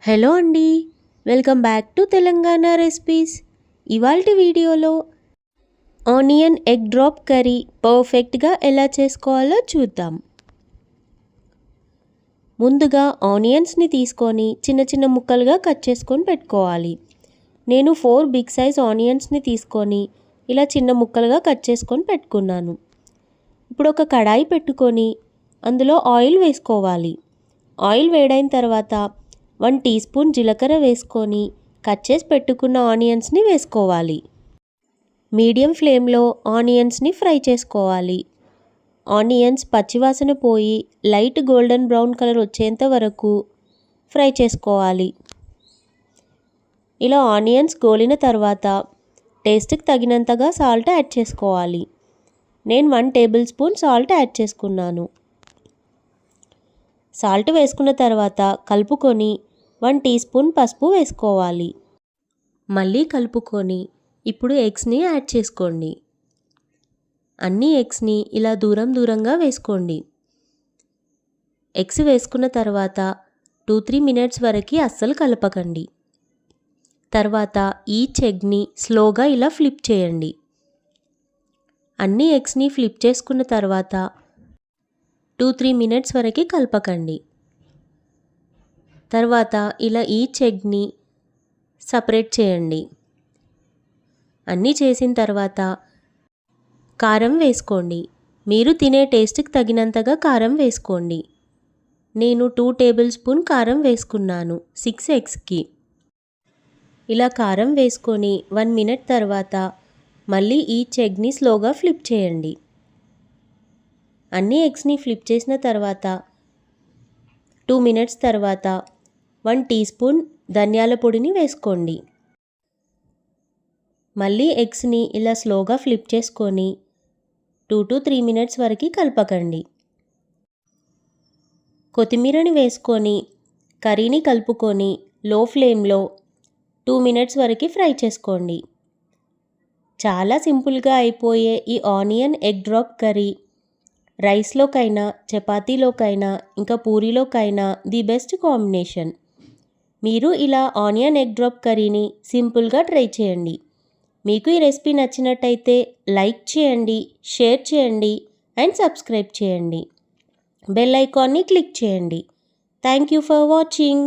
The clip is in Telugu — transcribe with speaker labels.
Speaker 1: హలో అండి, welcome back to Telangana recipes. ఇవాల్టి వీడియోలో ఆనియన్ ఎగ్ డ్రాప్ కర్రీ పర్ఫెక్ట్గా ఎలా చేసుకోవాలో చూద్దాం. ముందుగా ఆనియన్స్ని తీసుకొని చిన్న చిన్న ముక్కలుగా కట్ చేసుకొని పెట్టుకోవాలి. నేను 4 బిగ్ సైజ్ ఆనియన్స్ని తీసుకొని ఇలా చిన్న ముక్కలుగా కట్ చేసుకొని పెట్టుకున్నాను. ఇప్పుడు ఒక కడాయి పెట్టుకొని అందులో ఆయిల్ వేసుకోవాలి. ఆయిల్ వేడైన తర్వాత 1 టీ స్పూన్ జీలకర్ర వేసుకొని కట్ చేసి పెట్టుకున్న ఆనియన్స్ని వేసుకోవాలి. మీడియం ఫ్లేమ్లో ఆనియన్స్ని ఫ్రై చేసుకోవాలి. ఆనియన్స్ పచ్చివాసన పోయి లైట్ గోల్డెన్ బ్రౌన్ కలర్ వచ్చేంత వరకు ఫ్రై చేసుకోవాలి. ఇలా ఆనియన్స్ గోలిన తర్వాత టేస్ట్కి తగినంతగా సాల్ట్ యాడ్ చేసుకోవాలి. నేను 1 టేబుల్ స్పూన్ సాల్ట్ యాడ్ చేసుకున్నాను. సాల్ట్ వేసుకున్న తర్వాత కలుపుకొని 1 టీ స్పూన్ పసుపు వేసుకోవాలి. మళ్ళీ కలుపుకొని ఇప్పుడు ఎగ్స్ని యాడ్ చేసుకోండి. అన్ని ఎగ్స్ని ఇలా దూరంగా వేసుకోండి. ఎగ్స్ వేసుకున్న తర్వాత 2-3 మినిట్స్ వరకు అస్సలు కలపకండి. తర్వాత ఈచ్ ఎగ్ని స్లోగా ఇలా ఫ్లిప్ చేయండి. అన్ని ఎగ్స్ని ఫ్లిప్ చేసుకున్న తర్వాత 2-3 మినిట్స్ వరకు కలపకండి. తర్వాత ఇలా ఈచ్ ఎగ్ని సపరేట్ చేయండి. అన్నీ చేసిన తర్వాత కారం వేసుకోండి. మీరు తినే టేస్ట్కి తగినంతగా కారం వేసుకోండి. నేను 2 టేబుల్ స్పూన్ కారం వేసుకున్నాను 6 ఎగ్స్కి. ఇలా కారం వేసుకొని 1 మినిట్ తర్వాత మళ్ళీ ఈచ్ ఎగ్ని స్లోగా ఫ్లిప్ చేయండి. అన్ని ఎగ్స్ని ఫ్లిప్ చేసిన తర్వాత 2 మినిట్స్ తర్వాత 1 టీ స్పూన్ ధనియాల పొడిని వేసుకోండి. మళ్ళీ ఎగ్స్ని ఇలా స్లోగా ఫ్లిప్ చేసుకొని 2-3 మినిట్స్ వరకు కలపకండి. కొత్తిమీరని వేసుకొని కర్రీని కలుపుకొని లో ఫ్లేమ్లో 2 మినిట్స్ వరకు ఫ్రై చేసుకోండి. చాలా సింపుల్గా అయిపోయే ఈ ఆనియన్ ఎగ్ డ్రాప్ కర్రీ రైస్లోకైనా చపాతీలోకైనా ఇంకా పూరీలోకైనా ది బెస్ట్ కాంబినేషన్. మీరు ఇలా ఆనియన్ ఎగ్ డ్రాప్ కర్రీని సింపుల్గా ట్రై చేయండి. మీకు ఈ రెసిపీ నచ్చినట్టయితే లైక్ చేయండి, షేర్ చేయండి అండ్ సబ్స్క్రైబ్ చేయండి. బెల్ ఐకాన్ని క్లిక్ చేయండి. Thank you for watching.